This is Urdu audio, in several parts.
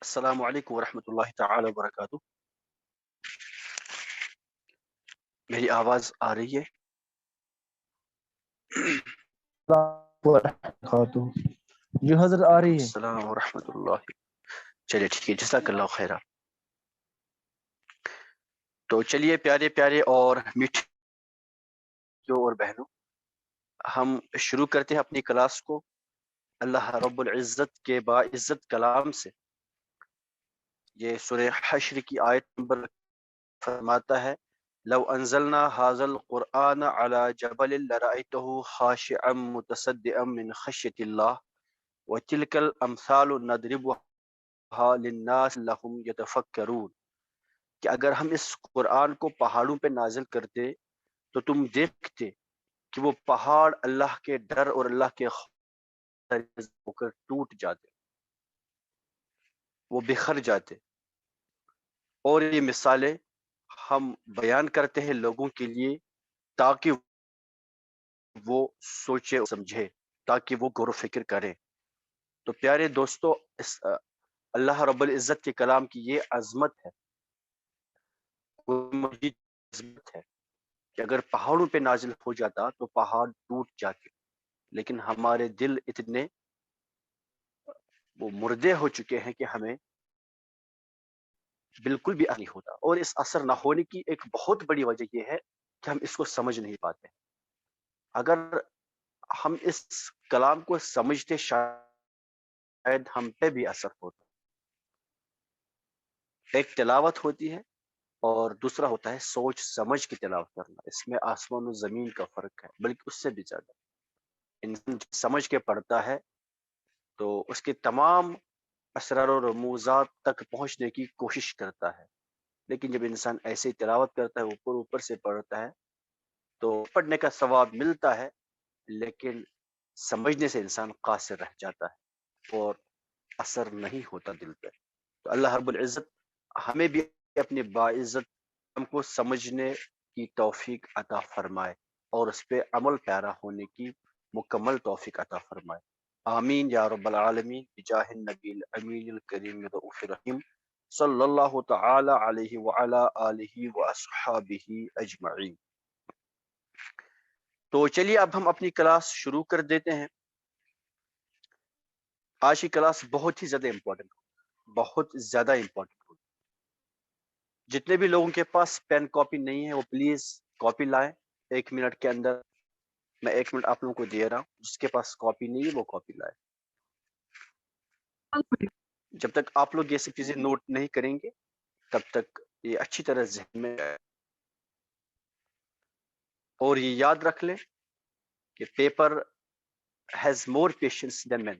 السلام علیکم ورحمۃ اللہ تعالی وبرکاتہ. میری آواز آ رہی ہے؟ وبرکاتہ. جی حضرت آ وعلیکم رہی ہے. السلام ورحمۃ اللہ. چلیے ٹھیک ہے، جزاک اللہ خیرہ. تو چلیے پیارے پیارے اور میٹھے اور بہنوں، ہم شروع کرتے ہیں اپنی کلاس کو اللہ رب العزت کے باعزت کلام سے. یہ سورہ حشر کی آیت نمبر فرماتا ہے لو انزلنا هذا القرآن على جبل لرأيته خاشعا متصدعا من خشية الله وتلك الامثال نضربها للناس لهم يتفکرون. کہ اگر ہم اس قرآن کو پہاڑوں پہ نازل کرتے تو تم دیکھتے کہ وہ پہاڑ اللہ کے ڈر اور اللہ کے خوف ہو کر ٹوٹ جاتے، وہ بکھر جاتے. اور یہ مثالیں ہم بیان کرتے ہیں لوگوں کے لیے تاکہ وہ سوچے سمجھے، تاکہ وہ غور و فکر کریں. تو پیارے دوستو، اس اللہ رب العزت کے کلام کی یہ عظمت ہے، عظمت ہے کہ اگر پہاڑوں پہ نازل ہو جاتا تو پہاڑ ٹوٹ جاتے، لیکن ہمارے دل اتنے وہ مردے ہو چکے ہیں کہ ہمیں بالکل بھی نہیں ہوتا. اور اس اثر نہ ہونے کی ایک بہت بڑی وجہ یہ ہے کہ ہم اس کو سمجھ نہیں پاتے. اگر ہم اس کلام کو سمجھتے شاید ہم پہ بھی اثر ہوتا. ایک تلاوت ہوتی ہے اور دوسرا ہوتا ہے سوچ سمجھ کے تلاوت کرنا. اس میں آسمان و زمین کا فرق ہے، بلکہ اس سے بھی زیادہ. انسان سمجھ کے پڑھتا ہے تو اس کے تمام اسرار و رموزات تک پہنچنے کی کوشش کرتا ہے، لیکن جب انسان ایسے تلاوت کرتا ہے، اوپر اوپر سے پڑھتا ہے، تو پڑھنے کا ثواب ملتا ہے لیکن سمجھنے سے انسان قاصر رہ جاتا ہے اور اثر نہیں ہوتا دل پہ. تو اللہ رب العزت ہمیں بھی اپنے باعزت ہم کو سمجھنے کی توفیق عطا فرمائے اور اس پہ عمل پیرا ہونے کی مکمل توفیق عطا فرمائے. آمین یا رب العالمین بجاہ النبی الامین الکریم الرؤوف الرحیم صلی اللہ تعالی علیہ وعلی آلہ واصحابہ اجمعین. تو چلیے اب ہم اپنی کلاس شروع کر دیتے ہیں. آج کی کلاس بہت ہی زیادہ امپورٹنٹ، بہت زیادہ امپورٹنٹ. جتنے بھی لوگوں کے پاس پین کاپی نہیں ہے وہ پلیز کاپی لائیں. 1 منٹ کے اندر میں 1 منٹ آپ لوگوں کو دے رہا ہوں. جس کے پاس کاپی نہیں ہے وہ کاپی لائے. جب تک آپ لوگ یہ سب چیزیں نوٹ نہیں کریں گے تب تک یہ اچھی طرح ذہن میں آئے. اور یہ یاد رکھ لیں کہ پیپر ہیز مور پیشنس دین مین.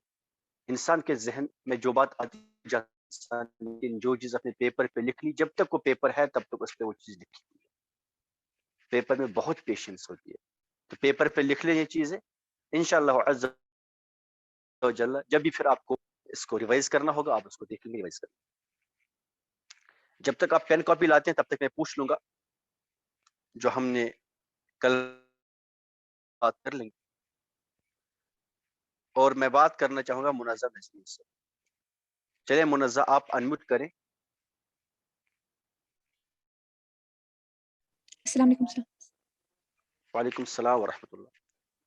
انسان کے ذہن میں جو بات آتی لیکن جو چیز اپنے پیپر پہ لکھ لی، جب تک وہ پیپر ہے تب تک اس پہ وہ چیز لکھی ہوئی ہے. پیپر میں بہت پیشنس ہوتی ہے، تو پیپر پہ لکھ لیں یہ چیزیں انشاءاللہ عز و جل. جب بھی پھر آپ کو اس کو ریوائز کرنا ہوگا آپ اس کو دیکھ لیں گے، ریوائز کریں گے. جب تک آپ پین کاپی لاتے ہیں تب تک میں پوچھ لوں گا جو ہم نے کل بات کر لیں گے. اور میں بات کرنا چاہوں گا منزہ نسرین سے. چلے منزہ آپ انمیوٹ کریں. السلام علیکم سر. وعلیکم السلام ورحمۃ اللہ.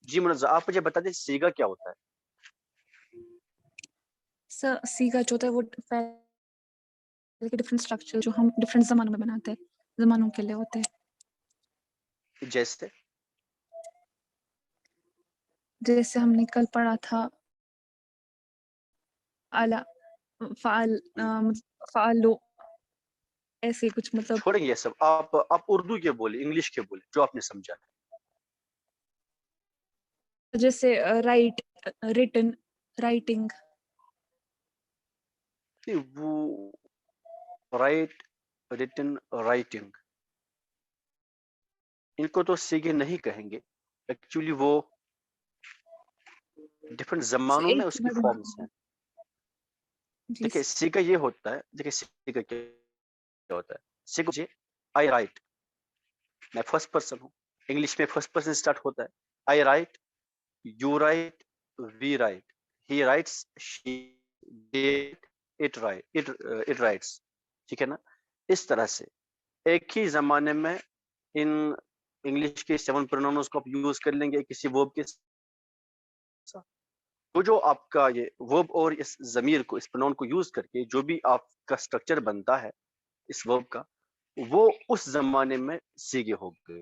جی منزہ آپ مجھے بتا دیں سیگا کیا ہوتا ہے؟ سر سیگا جو ہوتا ہے وہ ڈفرینٹ اسٹرکچر جو ہم ڈفرینٹ زمانوں میں بناتے ہیں، زمانوں کے لیے ہوتے ہیں. جیسے ہم نے کل پڑھا تھا فعلو، ایسے کچھ مطلب. چھوڑیں یہ سب، آپ اردو کے بولے، انگلش کے بولے جو آپ نے سمجھا. جیسے رائٹ، ریٹن، رائٹنگ. وہ رائٹ، ریٹن، رائٹنگ، ان کو تو سیگے نہیں کہیں گے. ایکچولی وہ ڈفرینٹ زمانوں میں اس کی فارمز ہیں. دیکھیں سیگا یہ ہوتا ہے، دیکھیں سیگا کیا ہوتا ہے. سیگا آئی رائٹ، میں فرسٹ پرسن ہوں. انگلش میں فرسٹ پرسن سٹارٹ ہوتا ہے. I write, you write, we write, he writes, she did, it writes. ٹھیک ہے نا. اس طرح سے ایک ہی زمانے میں ان انگلش کے 7 پروناؤنس کو آپ یوز کر لیں گے کسی ورب کے ساتھ. تو جو آپ کا یہ ورب اور اس ضمیر کو اس پروناؤن کو یوز کر کے جو بھی آپ کا اسٹرکچر بنتا ہے اس ورب کا وہ اس زمانے میں سیگے ہو گئے.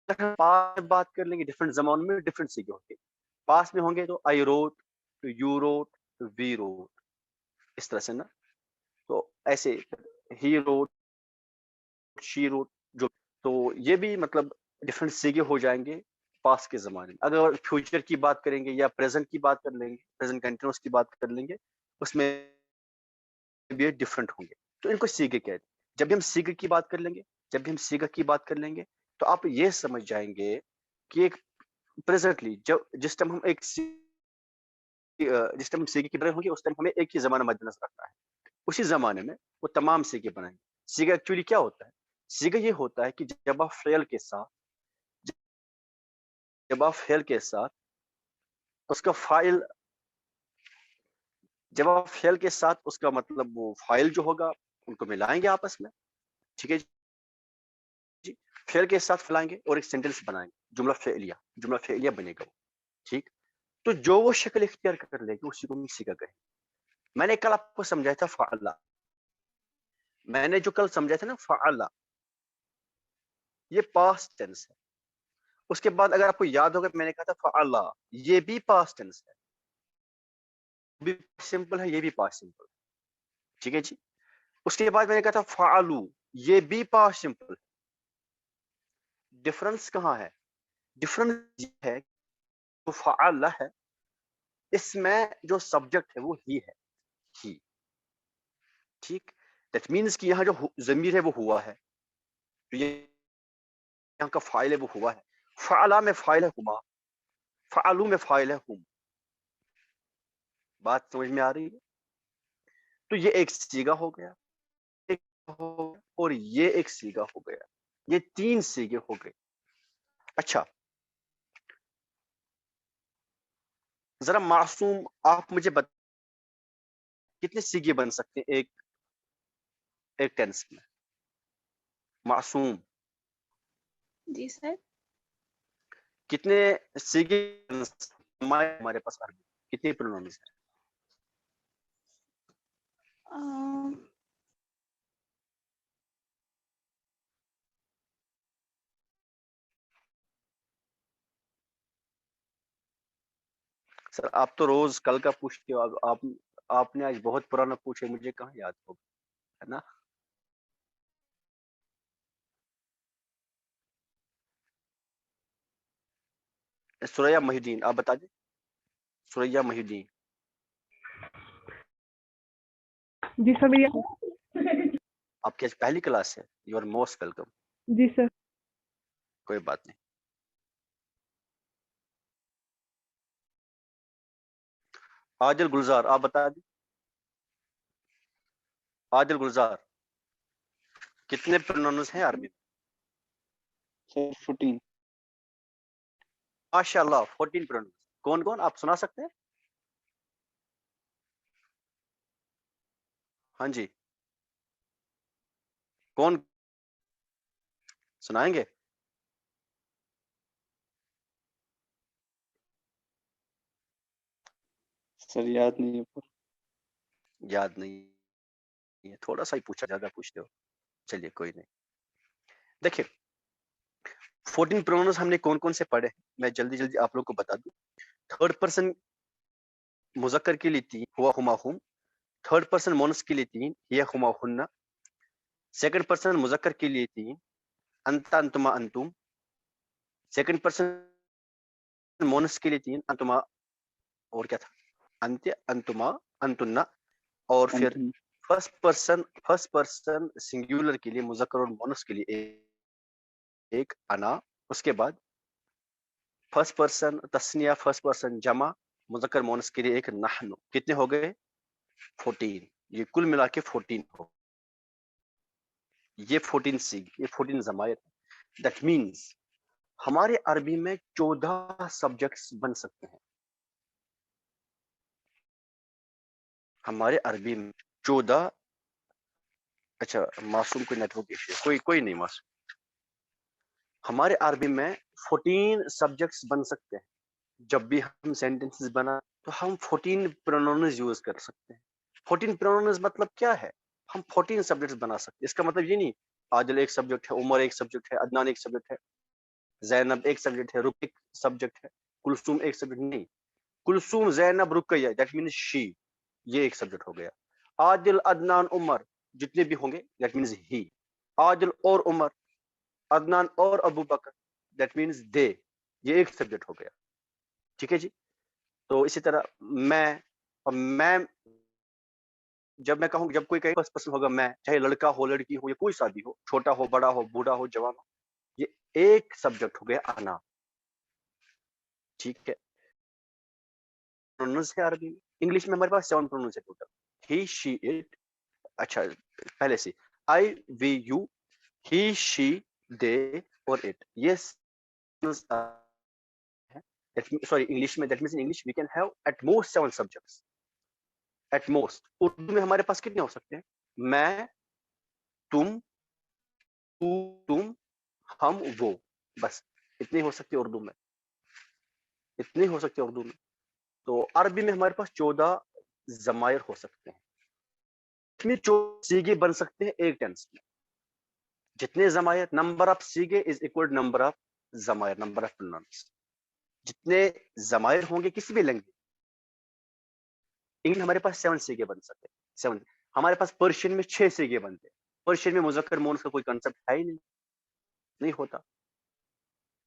پاس میں بات کر لیں گے ڈفرینٹ زمانوں میں ڈفرینٹ سیگے ہوتے. پاس میں ہوں گے تو I wrote, you wrote, we wrote, اس طرح سے نا. تو ایسے ہی روٹ, شی روٹ, جو تو یہ بھی مطلب ڈفرینٹ سیگے ہو جائیں گے پاس کے زمانے میں. اگر فیوچر کی بات کریں گے یا پریزنٹ کی بات کر لیں گے, پریزنٹ کنٹینیوس کی بات کر لیں گے, اس میں بھی ڈفرینٹ ہوں گے. تو ان کو سیگے کہتے ہیں. جب بھی ہم سیگے کی بات کر لیں گے, جب بھی ہم سیگا کی بات کر لیں گے تو آپ یہ سمجھ جائیں گے کہ ایک پریزنٹلی جس ٹائم ہم سیگے کی بات ہوں گے اس ٹائم ہمیں ایک ہی زمانہ مد نظر رکھنا ہے. اسی زمانے میں وہ تمام سیگے بنائیں گے. سیگا ایکچولی کیا ہوتا ہے؟ سیگا یہ ہوتا ہے کہ جب آپ فعل کے ساتھ اس کا فاعل, جب آپ فعل کے ساتھ اس کا مطلب وہ فاعل جو ہوگا ان کو ملائیں گے آپس میں. ٹھیک ہے جی. فعل کے ساتھ ملائیں گے اور ایک سینٹینس بنائیں گے, جملہ فعلیہ بنے گا وہ. ٹھیک. تو جو وہ شکل اختیار کر لے گی اسی کو ہم سیگا کہیں. میں نے کل آپ کو سمجھایا تھا فعلا, میں نے جو کل سمجھایا تھا نا فعلا, یہ پاسٹ ٹینس ہے. اس کے بعد اگر آپ کو یاد ہوگا میں نے کہا تھا فعلا, یہ بھی پاسٹ ٹینس ہے, بھی سمپل ہے, یہ بھی پاسٹ سمپل. ٹھیک ہے جی. اس کے بعد میں نے کہا تھا فعلو, یہ بھی پاسٹ سمپل. ڈفرنس کہاں ہے؟ ڈفرنس یہ ہے جو فعلا ہے اس میں جو سبجیکٹ ہے وہ ہی ہے, ہی. ٹھیک. دیٹ مینس کہ یہاں جو ضمیر ہے وہ ہوا ہے, یہاں کا فاعل ہے وہ ہوا ہے. فعلا میں فاعل ہے ہما, فعلو میں فاعل ہے ہم. بات سمجھ میں آ رہی ہے؟ تو یہ ایک سیگا ہو گیا, اور یہ ایک سیگا ہو گیا. یہ 3 سیگے ہو گئے. اچھا ذرا معصوم آپ مجھے کتنے سیگے بن سکتے ہیں ایک ٹینس میں؟ معصوم جی سر. کتنے سیگے ہمارے پاس عربی کتنے پروناؤنس ہیں؟ سر آپ تو روز کل کا پوچھتے ہو, آپ نے آج بہت پرانا پوچھے, مجھے کہاں یاد ہوگا, ہے نا. سوریا محی الدین, آپ بتا دیں. سوریا محی الدین, جی سر. آپ کی آج پہلی کلاس ہے. You are most welcome. جی سر. کوئی بات نہیں. عادل گلزار, آپ بتا دیں. عادل گلزار, کتنے پروناؤنس ہیں عربی میں؟ 14. ماشاء اللہ 14 پروناؤنس. کون کون آپ سنا سکتے ہیں؟ ہاں جی, کون سنائیں گے؟ سر یاد نہیں ہے. یاد نہیں ہے, تھوڑا سا ہی پوچھا, زیادہ پوچھتے ہو. چلیے کوئی نہیں. دیکھیں 14 پروناؤنس ہم نے کون کون سے پڑھے, میں جلدی آپ لوگ کو بتا دوں. تھرڈ پرسن مذکر کے لیے 3 ہوا ہما ہم. تھرڈ پرسن مونس کے لیے 3 ہیا ہما ہن. سیکنڈ پرسن مذکر کے لیے 3 انتا انتما انتم. سیکنڈ پرسن مونس کے لیے 3 انتما, اور کیا تھا, انت انتما انتنا. اور پھر فرسٹ پرسن سنگولر کے لیے مذکر اور مونس کے لیے ایک انا. اس کے بعد فرسٹ پرسن تسنیہ, فرسٹ پرسن جمع, مذکر مونس کے لیے ایک نحن. کتنے ہو گئے؟ 14. یہ کل ملا کے 14 ہو. یہ 14 سیگ, یہ 14 ضمائر. دیٹ مینس ہمارے عربی میں 14 سبجیکٹس بن سکتے ہیں. ہمارے عربی میں 14 اچھا معصوم کوئی نیٹورک ایشو کوئی نہیں معصوم. ہمارے عربی میں 14 سبجیکٹس بن سکتے ہیں. جب بھی ہم سینٹینسز بنا تو ہم 14 پروناؤنز یوز کر سکتے ہیں. 14 پروناؤنز مطلب کیا ہے؟ ہم 14 سبجیکٹس بنا سکتے ہیں. اس کا مطلب یہ نہیں عادل ایک سبجیکٹ ہے, عمر ایک سبجیکٹ ہے, عدنان ایک سبجیکٹ ہے, زینب ایک سبجیکٹ ہے, رک ایک سبجیکٹ ہے, کلثوم ایک سبجیکٹ نہیں. کلثوم, زینب, رقیہ, دیٹ مینز شی, یہ ایک سبجیکٹ ہو گیا. عادل, عدنان, عمر جتنے بھی ہوں گے دیٹ مینز ہی. عادل اور عمر, عدنان اور ابو بکر دیٹ مینز دے, یہ ایک سبجیکٹ ہو گیا. ٹھیک ہے جی. تو اسی طرح میں جب میں کہوں جب کوئی کہیں بس پسند ہوگا میں, چاہے لڑکا ہو لڑکی ہو یا کوئی سا بھی ہو, چھوٹا ہو بڑا ہو بوڑھا ہو جوان ہو, یہ ایک سبجیکٹ ہو گیا انا. ٹھیک ہے. پروننس ہے عربی میں. انگلش میں ہمارے پاس 7 پروننس ہے ٹوٹل. ہی شی اٹ, اچھا پہلے سے آئی وی یو, ہی شی دے اور اٹ, یہ sorry English میں that means in English we can have at most 7 subjects. At most. Urdu میں ہمارے پاس کتنے ہو سکتے ہیں؟ میں, تم, تو, تم, ہم, وہ, بس اتنے ہو سکتے اردو میں, اتنے ہو سکتے اردو میں. تو عربی میں ہمارے پاس 14 ضمائر ہو سکتے ہیں. اس میں 14 سیگے بن سکتے ہیں ایک ٹینس میں. جتنے ضمائر, نمبر آف سیگے از اکول نمبر آف ضمائر, نمبر آف پروننس. جتنے ضمائر ہوں گے کسی بھی لینگویج, انگلش ہمارے پاس 7 سیگے بن سکتے ہیں. 7. ہمارے پاس پرشین میں 6 سیگے بنتے ہیں. پرشین میں مذکر مؤنث کا کوئی کنسپٹ ہے ہی نہیں ہوتا.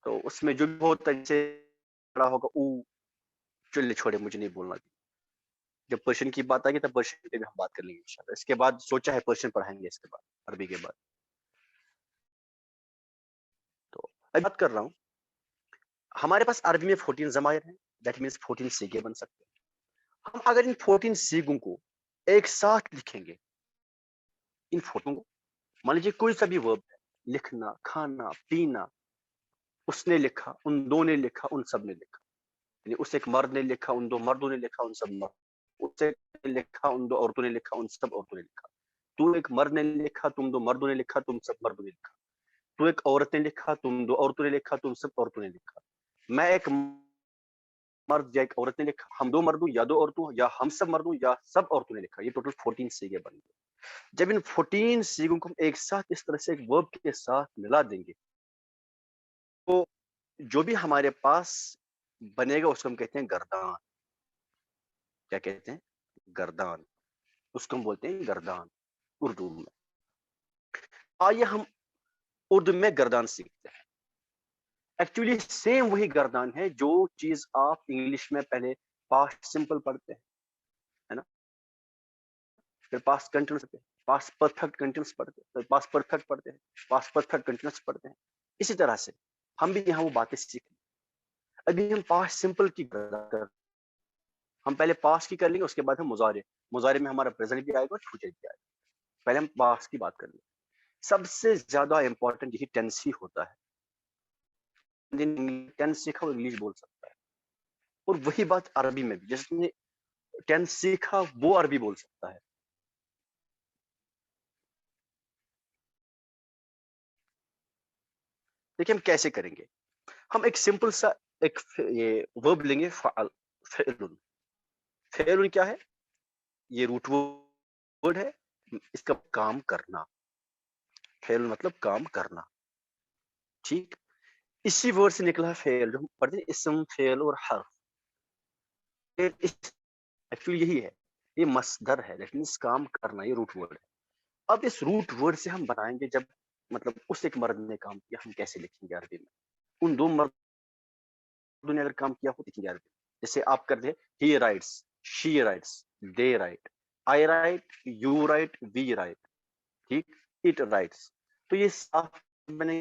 تو اس میں جو بھی ہوتا ہے جیسے بڑا ہوگا او, چلے چھوڑے مجھے نہیں بولنا. جب پرشین کی بات آئے گی تب پرشین پہ بھی ہم بات کر لیں گے انشاءاللہ. اس کے بعد سوچا ہے پرشین پڑھائیں گے اس کے بعد, عربی کے بعد. تو اب بات کر رہا ہوں, ہمارے پاس عربی میں 14 ضمائر ہیں, دیٹ مینس 14 سیگے بن سکتے ہیں. ہم اگر ان 14 سیگوں کو ایک ساتھ لکھیں گے, ان 14 کو مان لیجیے کوئی سا بھی ورب ہے, لکھنا, کھانا, پینا, اس نے لکھا, ان دو نے لکھا, ان سب نے لکھا, یعنی اس ایک مرد نے لکھا, ان دو مردوں نے لکھا, ان سب مرد, اس ایک لکھا, ان دو عورتوں نے لکھا, ان سب عورتوں نے لکھا. تو ایک مرد نے لکھا, تم دو مردوں نے لکھا, تم سب مردوں نے لکھا. تو ایک عورت نے لکھا, تم دو عورتوں نے لکھا, تم سب عورتوں نے لکھا. میں ایک مرد یا ایک عورت نے لکھا, ہم دو مردوں یا دو عورتوں, یا ہم سب مردوں یا سب عورتوں نے لکھا. یہ ٹوٹل 14 سیگے بن گئے. جب ان 14 سیگوں کو ایک ساتھ اس طرح سے ایک ورب کے ساتھ ملا دیں گے تو جو بھی ہمارے پاس بنے گا اس کو ہم کہتے ہیں گردان. کیا کہتے ہیں؟ گردان. اس کو ہم بولتے ہیں گردان اردو میں. آئیے ہم اردو میں گردان سیکھتے ہیں. ایکچولی سیم وہی گردان ہے جو چیز آپ انگلش میں پہلے پاسٹ سمپل پڑھتے ہیں, ہے نا, پھر پاسٹ کنٹینیوس پڑھتے ہیں, پاسٹ پرفیکٹ کنٹینیوس پڑھتے ہیں, پھر پاسٹ پرفیکٹ پڑھتے ہیں, پاسٹ پرفیکٹ کنٹینیوس پڑھتے ہیں. اسی طرح سے ہم بھی یہاں وہ باتیں سیکھیں. ابھی ہم پاسٹ سمپل کی ہم پہلے پاسٹ کی کر لیں گے, اس کے بعد ہم مضارع میں ہمارا پریزنٹ بھی آئے گا اور فیوچر بھی آئے گا. پہلے ہم پاسٹ کی بات کر لیں. سب سے زیادہ امپورٹنٹ یہی ٹینس ہی ہوتا ہے. ٹینس سیکھا وہ انگلش بول سکتا ہے, اور وہی بات عربی میں بھی, جس نے ٹینس سیکھا وہ عربی بول سکتا ہے. دیکھیں ہم کیسے کریں گے. ہم ایک سمپل سا ایک یہ ورب لیں گے, فعل. فعل کیا ہے؟ یہ روٹ ورڈ ہے, اس کا کام کرنا. فعل مطلب کام کرنا. ٹھیک, اسی ورڈ سے نکلا ہے فعل جو ہم پڑھتے ہیں, اسم, فعل اور حرف. ایکچولی یہی ہے, یہ مصدر ہے, دیٹ مینس کام کرنا, یہ روٹ ورڈ ہے. اب اس روٹ ورڈ سے ہم بتائیں گے جب مطلب اس ایک مرد نے کام کیا, ہم کیسے لکھیں گے عربی میں. ان دو مردوں نے اگر کام کیا ہو لکھیں گے عربی میں. جیسے آپ کرتے ہی writes, she writes, they write, I write, you write, we write. ٹھیک, اٹ رائٹس. تو یہ صاف بنے.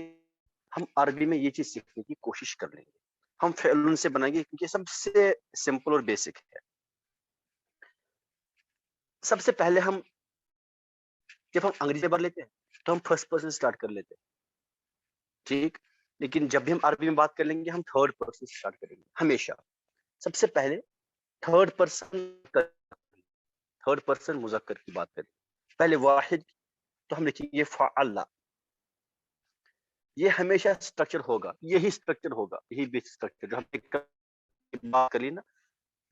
ہم عربی میں یہ چیز سیکھنے کی کوشش کر لیں گے. ہم فعل سے بنائیں گے کیونکہ سب سے سمپل اور بیسک ہے. سب سے پہلے ہم جب ہم انگریزی پڑھ لیتے ہیں تو ہم فرسٹ پرسن سٹارٹ کر لیتے ہیں. ٹھیک, لیکن جب بھی ہم عربی میں بات کر لیں گے ہم تھرڈ پرسن سٹارٹ کریں گے ہمیشہ. سب سے پہلے تھرڈ پرسن تھرڈ پرسن مذکر کی بات کریں. پہلے واحد تو ہم لکھیں گے فعل. یہ ہمیشہ اسٹرکچر ہوگا, یہی اسٹرکچر ہوگا, یہی بیس اسٹرکچر جو ہم نے بات کر لی نا,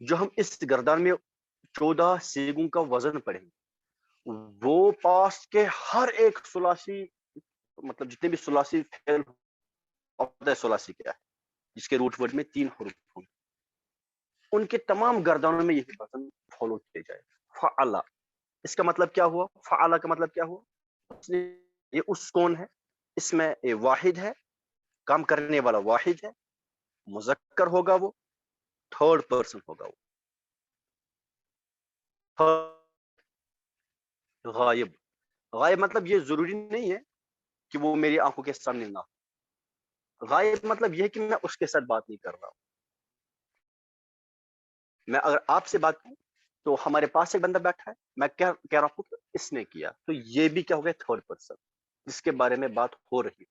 جو ہم اس گردان میں 14 سیگوں کا وزن پڑھیں گے, وہ پاسٹ کے ہر ایک ثلاثی, مطلب جتنے بھی ثلاثی فعل ہوتا ہے, ثلاثی کیا ہے جس کے روٹ ورڈ میں 3 حروف ہوں گے, ان کے تمام گردانوں میں یہی وزن فالو کیا جائے. فعل, اس کا مطلب کیا ہوا؟ فعل کا مطلب کیا ہوا؟ یہ اس کون ہے, اس میں واحد ہے, کام کرنے والا واحد ہے, مذکر ہوگا, وہ تھرڈ پرسن ہوگا. وہ غائب, غائب مطلب یہ ضروری نہیں ہے کہ وہ میری آنکھوں کے سامنے نہ ہو. غائب مطلب یہ ہے کہ میں اس کے ساتھ بات نہیں کر رہا ہوں. میں اگر آپ سے بات کروں تو ہمارے پاس ایک بندہ بیٹھا ہے, میں کیا کہہ رہا ہوں کہ اس نے کیا, تو یہ بھی کیا ہو گیا؟ تھرڈ پرسن, جس کے بارے میں بات ہو رہی ہے.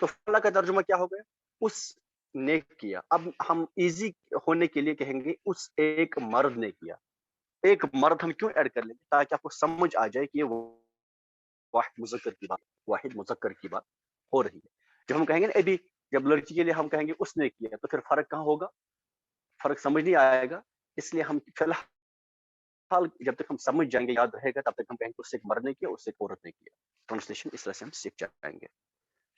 تو فعل کا ترجمہ کیا ہو گیا؟ اس نے کیا. اب ہم ایزی ہونے کے لیے کہیں گے اس ایک مرد نے کیا. ایک مرد ہم کیوں ایڈ کر لیں گے؟ تاکہ آپ کو سمجھ آ جائے کہ یہ واحد مذکر کی بات ہو رہی ہے. جب ہم کہیں گے نا ابھی, جب لڑکی کے لیے ہم کہیں گے اس نے کیا, تو پھر فرق کہاں ہوگا؟ فرق سمجھ نہیں آئے گا. اس لیے ہم فی الحال جب تک ہم سمجھ جائیں گے, یاد رہے گا, تب تک ہم کہیں گے اس ایک مرد نے کیا, اس ایک عورت نے کیا. ٹرانسلیشن اس طرح سے ہم سیکھ جائیں گے.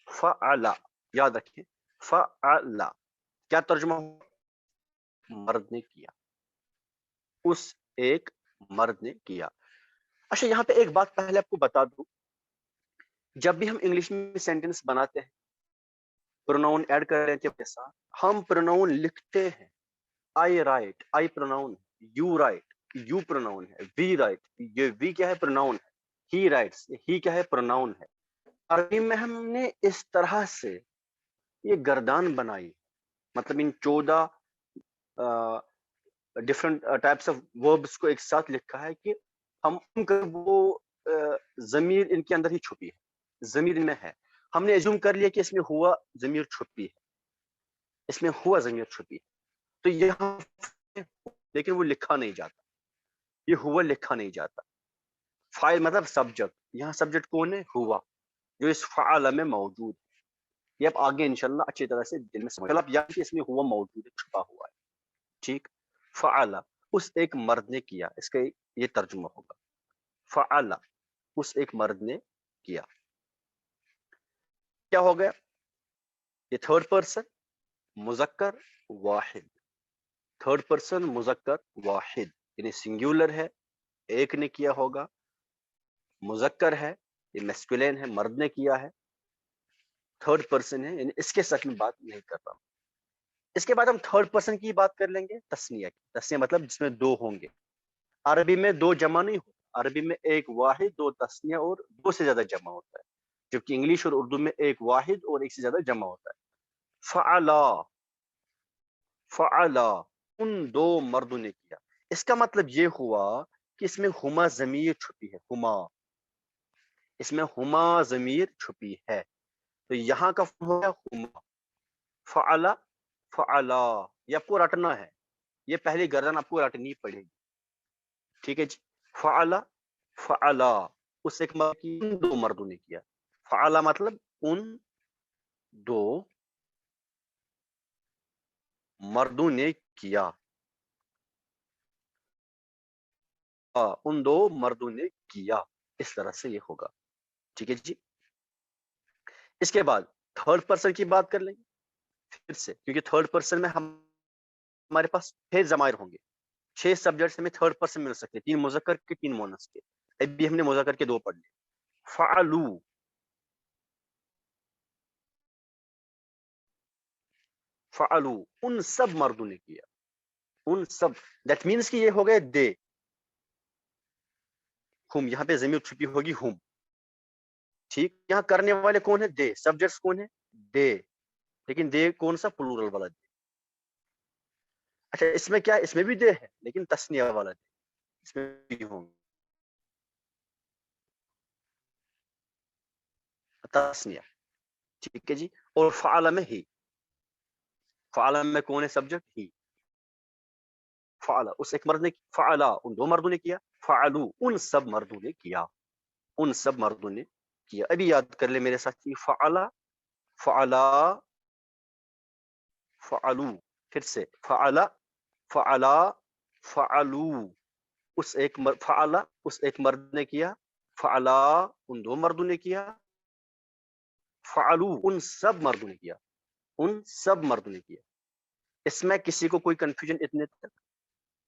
فعل, یاد رکھیں, فعل کیا ترجمہ ہو؟ مرد نے کیا, اس ایک مرد نے کیا. اچھا, یہاں پہ ایک بات پہلے آپ کو بتا دوں, جب بھی ہم انگلش میں سینٹینس بناتے ہیں, پروناؤن ایڈ کر رہے ہیں کے ساتھ, ہم پروناؤن لکھتے ہیں. آئی رائٹ, آئی پروناؤن ہے. یو رائٹ, یو پروناؤن ہے. وی رائٹ, یہ وی کیا ہے؟ پروناؤن ہے. ہی رائٹس, ہی کیا ہے؟ پروناؤن ہے. عربی میں ہم نے اس طرح سے یہ گردان بنائی, مطلب ان 14 ڈفرنٹ ٹائپس آف وربس کو ایک ساتھ لکھا ہے کہ ہم وہ ضمیر ان کے اندر ہی چھپی ہے, ضمیر ان میں ہے. ہم نے ایزوم کر لیا کہ اس میں ہوا ضمیر چھپی ہے, اس میں ہوا ضمیر چھپی ہے, تو یہاں لیکن وہ لکھا نہیں جاتا, یہ ہوا لکھا نہیں جاتا. فاعل مطلب سبجیکٹ, یہاں سبجیکٹ کون ہے؟ ہوا, جو اس فعل میں موجود ہے. یہ آپ آگے انشاءاللہ اچھی طرح سے دل میں سمجھ, آپ یاد کہ اس میں ہوا موجود ہے, چھپا ہوا ہے. ٹھیک, فعل اس ایک مرد نے کیا, اس کا یہ ترجمہ ہوگا. فعل اس ایک مرد نے کیا. کیا ہو گیا؟ یہ تھرڈ پرسن مذکر واحد, تھرڈ پرسن مذکر واحد یعنی سنگولر ہے, ایک نے کیا ہوگا. مذکر ہے, یہ میسکولین ہے, مرد نے کیا ہے. تھرڈ پرسن ہے, یعنی اس کے ساتھ میں بات نہیں کر رہا ہوں. اس کے بعد ہم تھرڈ پرسن کی بات کر لیں گے تسنیہ کی. تسنیہ مطلب جس میں 2 ہوں گے. عربی میں 2 جمع نہیں ہوتا, عربی میں ایک واحد, 2 تسنیہ اور 2 سے زیادہ جمع ہوتا ہے, جبکہ انگلش اور اردو میں ایک واحد اور 1 سے زیادہ جمع ہوتا ہے. فعلا, فعلا ان 2 مردوں نے کیا. اس کا مطلب یہ ہوا کہ اس میں ہما ضمیر چھپی ہے, ہما, اس میں ہما ضمیر چھپی ہے, تو یہاں کا ہو گیا ہما. فعلا, فعلا یہ آپ کو رٹنا ہے, یہ پہلی گردن آپ کو رٹنی پڑے گی. ٹھیک ہے جی. فعلا, فعلا اس ایک مرد کی, ان 2 مردوں نے کیا. فعلا مطلب ان 2 مردوں نے کیا, ان 2 مردوں نے کیا. اس طرح سے یہ ہوگا. ٹھیک ہے جی. اس کے بعد تھرڈ پرسن کی بات کر لیں گے پھر سے, کیونکہ تھرڈ پرسن میں ہمارے پاس 6 ضمائر ہوں گے. 6 سبجیکٹس ہمیں تھرڈ پرسن مل سکتے, 3 مذکر کے 3 مؤنث کے. ابھی ہم نے مذکر کے 2 پڑھ لیے. فعلو, فعلو ان سب مردوں نے کیا, ان سب, دیٹ مینس کہ یہ ہو گئے دے. ہم, یہاں پہ ضمیر چھپی ہوگی ہم. ٹھیک, یہاں کرنے والے کون ہیں؟ دے. سبجیکٹس کون ہیں؟ دے, لیکن دے کون سا؟ پلورل والا دے. اچھا, اس میں کیا, اس میں بھی دے ہے لیکن تسنیہ والا دے, اس میں بھی ہوں تسنیہ. ٹھیک ہے جی. اور فعل میں ہی, فعل میں کون ہے؟ سبجیکٹ ہی. فعلا اس ایک مرد نے فعلا ان دو مردوں نے کیا, فعلو ان سب مردوں نے کیا, ان سب مردوں نے کیا. ابھی یاد کر لے میرے ساتھ, فعلا فعلا فعلو, پھر سے فعلا فعلا فعلو, اس ایک فعلا اس ایک مرد نے کیا, فعلا ان دو مردوں نے کیا, فعلو ان سب مردوں نے کیا, ان سب مردوں نے کیا. اس میں کسی کو کوئی کنفیوژن اتنے تک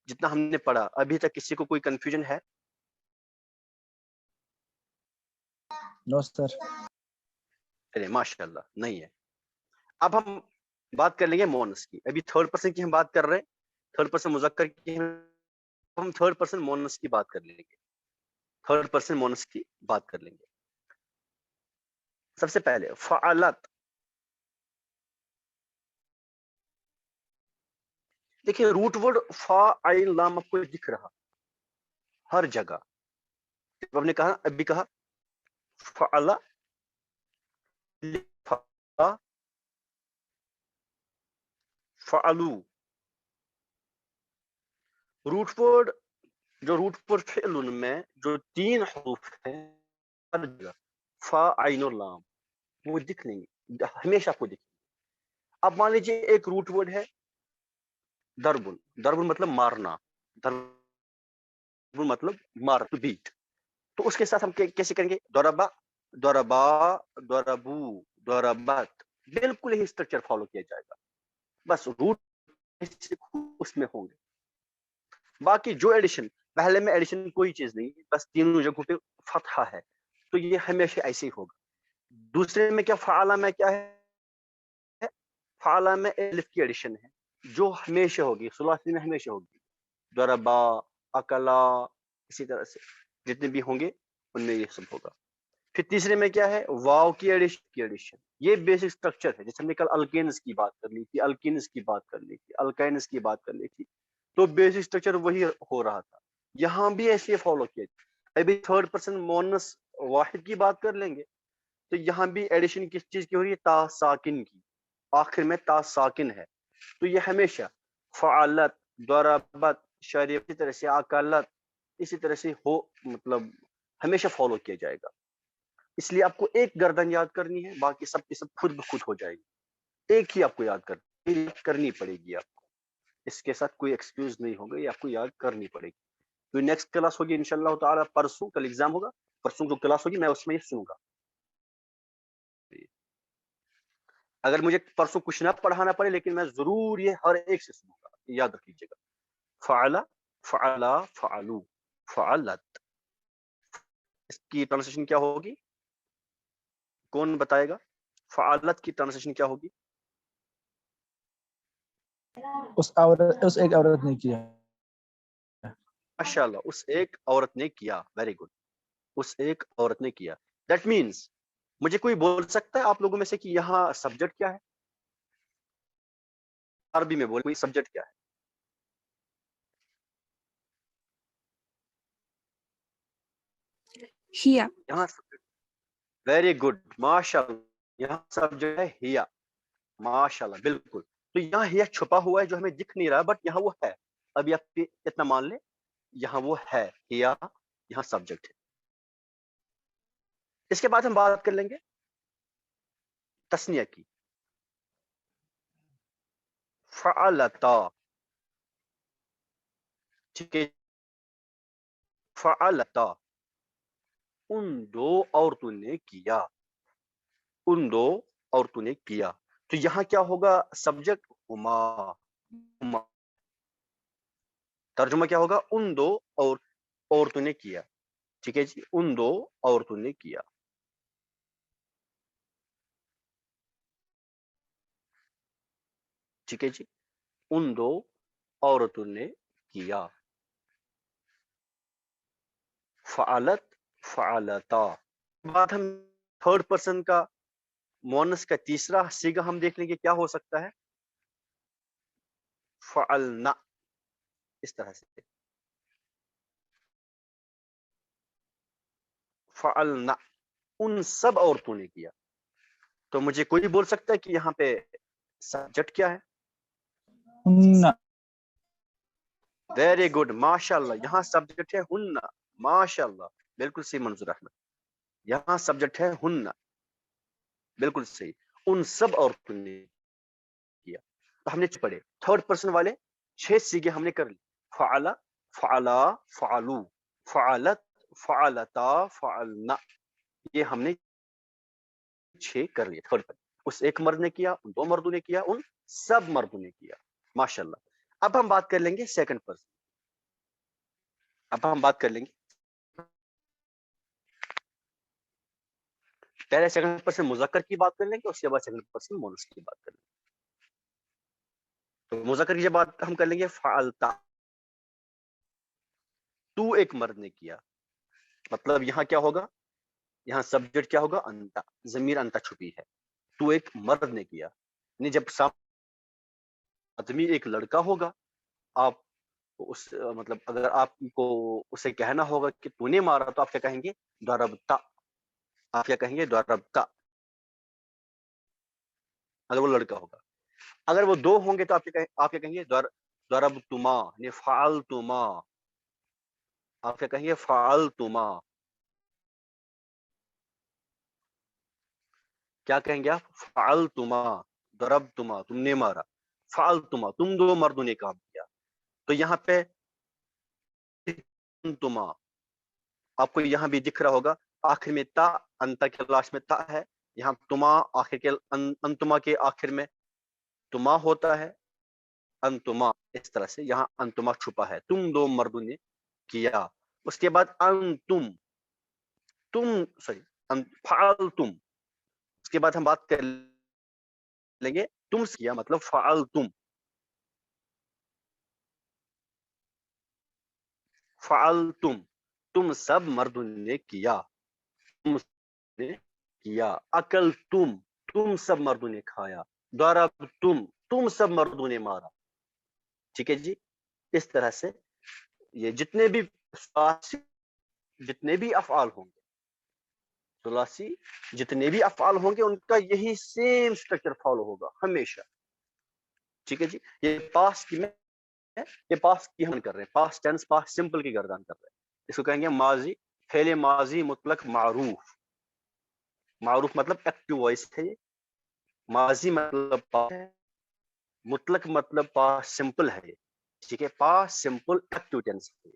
جتنا ہم نے پڑھا ابھی تک کسی کو کوئی کنفیوژن ہے؟ نو سر. ارے ماشاء اللہ نہیں ہے. اب ہم بات کر لیں گے مونس کی. ابھی تھرڈ پرسن کی ہم بات کر رہے ہیں, تھرڈ پرسن مذکر کی, ہم تھرڈ پرسن مونس کی بات کر لیں گے, تھرڈ پرسن مونس کی بات کر لیں گے. سب سے پہلے فعلت, دیکھیں روٹ ورڈ فا عین لام آپ کو دکھ رہا ہر جگہ. ہم نے کہا ابھی کہا فعلا فعلو, روٹ ورڈ جو روٹ ورڈ فعل میں جو 3 حروف ہیں ہر جگہ فا عین اور لام وہ دکھ لیں گے, ہمیشہ آپ کو دکھ. اب مان لیجیے ایک روٹ ورڈ ہے دربن, دربن مطلب مارنا, دربن مطلب مار بیٹ, تو اس کے ساتھ ہم کیسے کریں گے؟ دوربا دوربا دوربو دوربت, بالکل ہی اسٹرکچر فالو کیا جائے گا, بس روٹ اس میں ہوں گے. باقی جو ایڈیشن پہلے میں ایڈیشن کوئی چیز نہیں, بس تینوں جگہوں پہ فتحہ ہے تو یہ ہمیشہ ایسے ہی ہوگا. دوسرے میں کیا فعلا میں کیا ہے, فعلا میں الف کی ایڈیشن ہے جو ہمیشہ ہوگی, ثلاثی میں ہمیشہ ہوگی. ضربا اکلا اسی طرح سے جتنے بھی ہوں گے ان میں یہ سب ہوگا. پھر تیسرے میں کیا ہے واو کی ایڈیشن, یہ بیسک اسٹرکچر ہے. جیسے ہم نے کل الکینز کی بات کر لی تھی, الکینز کی بات کر لی تھی, الکائنز کی بات کر لی تھی, تو بیسک اسٹرکچر وہی ہو رہا تھا. یہاں بھی ایسے فالو کیا. ابھی تھرڈ پرسن مونس واحد کی بات کر لیں گے تو یہاں بھی ایڈیشن کس چیز کی ہو رہی ہے؟ تا ساکن کی, آخر میں تا ساکن ہے, تو یہ ہمیشہ فعلت ضربت شریف اسی طرح سے اکلت اسی طرح سے ہو, مطلب ہمیشہ فالو کیا جائے گا. اس لیے آپ کو ایک گردن یاد کرنی ہے, باقی سب کی سب خود بخود ہو جائے گی. ایک ہی آپ کو یاد کرنی پڑے گی آپ کو, اس کے ساتھ کوئی ایکسکیوز نہیں ہوگا, یہ آپ کو یاد کرنی پڑے گی. تو نیکسٹ کلاس ہوگی انشاءاللہ تعالی پرسوں, کل ایگزام ہوگا, پرسوں جو کلاس ہوگی میں اس میں یہ سنوں گا. اگر مجھے پرسوں کچھ نہ پڑھانا پڑے لیکن میں ضرور یہ ہر ایک سے سنوں گا, یاد رکھیے گا. فعلا فعلا فعلو فعلت, اس کی ٹرانسلیشن کیا ہوگی؟ کون بتائے گا؟ فعلت کی ٹرانسلیشن کیا ہوگی؟ اس ایک عورت نے کیا. ماشاءاللہ, اس ایک عورت نے کیا. ویری گڈ, اس ایک عورت نے کیا. دیٹ مینس مجھے کوئی بول سکتا ہے آپ لوگوں میں سے کہ یہاں سبجیکٹ کیا ہے؟ عربی میں بول, کوئی سبجیکٹ کیا ہے؟ ہیا. یہاں ویری گڈ ماشاءاللہ, یہاں سبجیکٹ ہے ہیا. ماشاءاللہ بالکل. تو یہاں ہیا چھپا ہوا ہے جو ہمیں دکھ نہیں رہا, بٹ یہاں وہ ہے. ابھی آپ اتنا مان لیں, یہاں وہ ہے ہیا, یہاں سبجیکٹ ہے. اس کے بعد ہم بات کر لیں گے تسنیہ کی. فعلتا, ٹھیک ہے, فعلتا ان دو عورتوں نے کیا, ان دو عورتوں نے کیا. تو یہاں کیا ہوگا؟ سبجیکٹ ہما. ترجمہ کیا ہوگا؟ ان دو عورتوں نے کیا. ٹھیک ہے جی, ان دو عورتوں نے کیا. ٹھیک ہے جی, ان دو عورتوں نے کیا. فعلت فعلتا. بات ہم تھرڈ پرسن کا مونس کا تیسرا صیغہ ہم دیکھ لیں گے کیا ہو سکتا ہے. فعلنا, اس طرح سے فعلنا, ان سب عورتوں نے کیا. تو مجھے کوئی بول سکتا ہے کہ یہاں پہ سبجیکٹ کیا ہے؟ ہن. ویری گڈ ماشاءاللہ. یہاں سبجیکٹ ہے ہن. ماشاءاللہ بالکل صحیح منظور احمد. یہاں سبجیکٹ ہے ہن. بالکل صحیح. ان سب عورتوں نے کیا. تو ہم نے پڑھے تھرڈ پرسن والے 6 سیگے ہم نے کر لی. فعلا، فعلا، فعلو، فعلت، فعلتا، فعلنا. یہ ہم نے 6 کر لیے تھرڈ پر. اس ایک مرد نے کیا، ان 2 مردوں نے کیا، ان سب مردوں نے کیا. ماشاءاللہ. اب ہم بات کر لیں گے سیکنڈ پرسن. اب ہم بات کر لیں گے پہلے سیکنڈ پرسن مذکر کی بات کر لیں گے، اس کے بعد سیکنڈ پرسن مؤنث کی بات کر لیں گے. تو مذکر کی بات ہم کر لیں گے فعلتا. تو ایک مرد نے کیا. مطلب یہاں کیا ہوگا؟ یہاں سبجیکٹ کیا ہوگا؟ انتا. ضمیر انتا چھپی ہے. تو ایک مرد نے کیا. یعنی جب آدمی ایک لڑکا ہوگا، آپ اس مطلب اگر آپ کو اسے کہنا ہوگا کہ تو نے مارا، تو آپ کیا کہیں گے؟ ضربتا. آپ کیا کہیں گے؟ ضربتا. اگر وہ لڑکا ہوگا. اگر وہ 2 ہوں گے تو آپ کیا کہیں گے؟ ضربتما. یعنی فعلتما. آپ کیا کہیں گے؟ فعلتما. کیا کہیں گے آپ؟ فعلتما. ضربتما تم نے مارا. فعلتما تم 2 مردوں نے کام کیا. تو یہاں پہ تما آپ کو یہاں بھی دکھ رہا ہوگا آخر میں تا. انتا کے لاسٹ میں تا ہے. یہاں تما آخر کے انتما کے آخر میں تما ہوتا ہے. انتما. اس طرح سے یہاں انتما چھپا ہے. تم 2 مردوں نے کیا. اس کے بعد انتم. فعلتم. اس کے بعد ہم بات کر لیں گے تم کیا مطلب فعلتم. فعلتم تم سب مردوں نے کیا. تم نے کیا. اکلتم تم سب مردوں نے کھایا. ضربتم تم سب مردوں نے مارا. ٹھیک ہے جی. اس طرح سے یہ جتنے بھی افعال ہوں گے، ثلاثی جتنے بھی افعال ہوں گے، ان کا یہی سیم اسٹرکچر فالو ہوگا ہمیشہ. ٹھیک ہے جی. یہ پاسٹ کی ہم کر رہے ہیں. پاسٹ ٹینس پاسٹ سمپل کی گردان کر رہے ہیں. اس کو کہیں گے ماضی. فعل ماضی مطلق معروف. معروف مطلب ایکٹیو وائس ہے. ماضی مطلب پاسٹ ہے. مطلق مطلب پاسٹ سمپل ہے. ٹھیک ہے. پاسٹ سمپل ایکٹیو ٹینس ہے.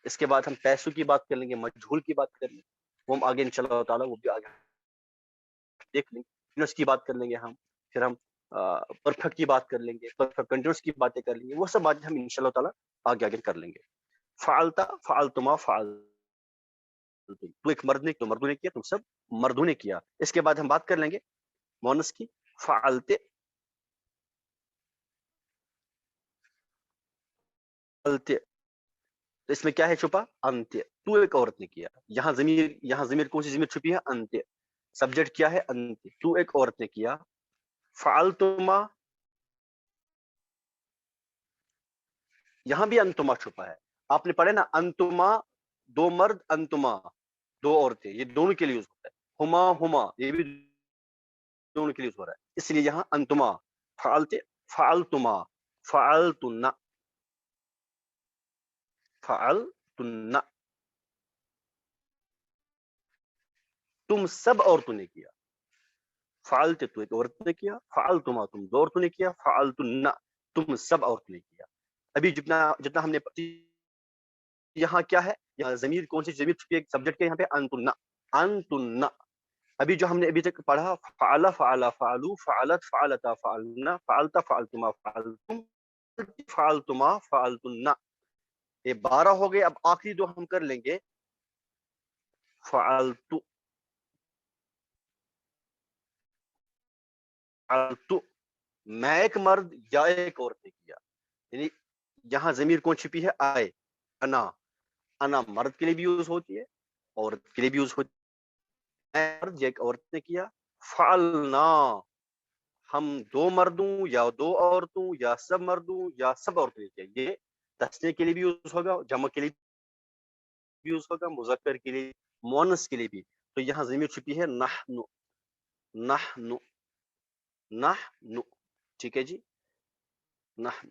اس کے بعد ہم پیسوں کی بات کر لیں گے، مجہول کی بات کر لیں گے. وہ ہم آگے انشاءاللہ تعالیٰ وہ بھی آگے دیکھ لیں گے. کی بات کر لیں گے ہم. پھر ہم پرفیکٹ کی بات کر لیں گے. پرفیکٹ کنٹینیوس کی باتیں کر لیں گے. وہ سب باتیں ہم انشاءاللہ تعالیٰ آگے کر لیں گے. فعلتا، فعلتما، فعلتم. تو ایک مرد نے، تو مردوں نے کیا، تم سب مردوں نے کیا. اس کے بعد ہم بات کر لیں گے مؤنث کی. فعلتے. تو اس میں کیا ہے چھپا؟ انت. تو ایک عورت نے کیا. یہاں ضمیر کون سی ضمیر چھپی ہے؟ انت. سبجیکٹ کیا ہے؟ انت. تو ایک عورت نے کیا. فعلتما. یہاں بھی انتما چھپا ہے. آپ نے پڑھا نا انتما 2 مرد، انتما 2 عورتیں. یہ دونوں کے لیے یوز ہوتا ہے. ہما یہ بھی دونوں کے لیے یوز ہو رہا ہے. اس لیے یہاں انتما. فعلتے، فعلتما، فعلتن، فعلتن. تم سب عورتوں نے کیا. فعلتے تو ایک عورت نے کیا. فعلتما تم 2 عورتوں نے کیا. فعلتن تم سب عورتوں نے کیا. ابھی جتنا ہم نے یہاں کیا ہے؟ یہاں ضمیر کون سی ضمیر چھپی ہے؟ سبجیکٹ کے یہاں پہ انتن. انتن. ابھی جو ہم نے ابھی تک پڑھا فعل، فعلا، فعلو، فعلت، فعلتا، فعلنا، فعلتا، فعلتما، فعلتم، فعلتما، فعلتن. یہ 12 ہو گئے. اب آخری 2 ہم کر لیں گے. فعلتو. فعلتو میں ایک مرد یا ایک عورت نے کیا. یعنی یہاں ضمیر کون چھپی ہے؟ آئے. انا. انا مرد کے لیے بھی یوز ہوتی ہے، عورت کے لیے بھی یوز ہوتی ہے. مرد یا ایک عورت نے کیا. فعلنا ہم 2 مردوں یا 2 عورتوں یا سب مردوں یا سب عورتوں نے کیا. یہ تسنیہ کے لیے بھی یوز ہوگا، جمع کے لیے بھی یوز ہوگا، مذکر کے لیے، مؤنث کے لیے بھی. تو یہاں ضمیر چھپی ہے نحن. نحن. نحن. ٹھیک ہے جی. نحن.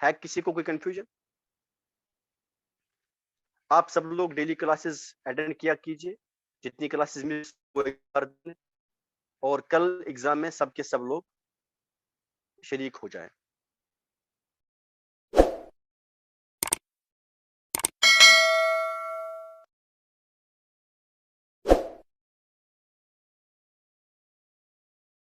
ہے کسی کو کوئی کنفیوژن؟ آپ سب لوگ ڈیلی کلاسز اٹینڈ کیا کیجئے، جتنی کلاسز مس وہ ایک بار دیں، اور کل ایگزام میں سب کے سب لوگ شریک ہو جائیں.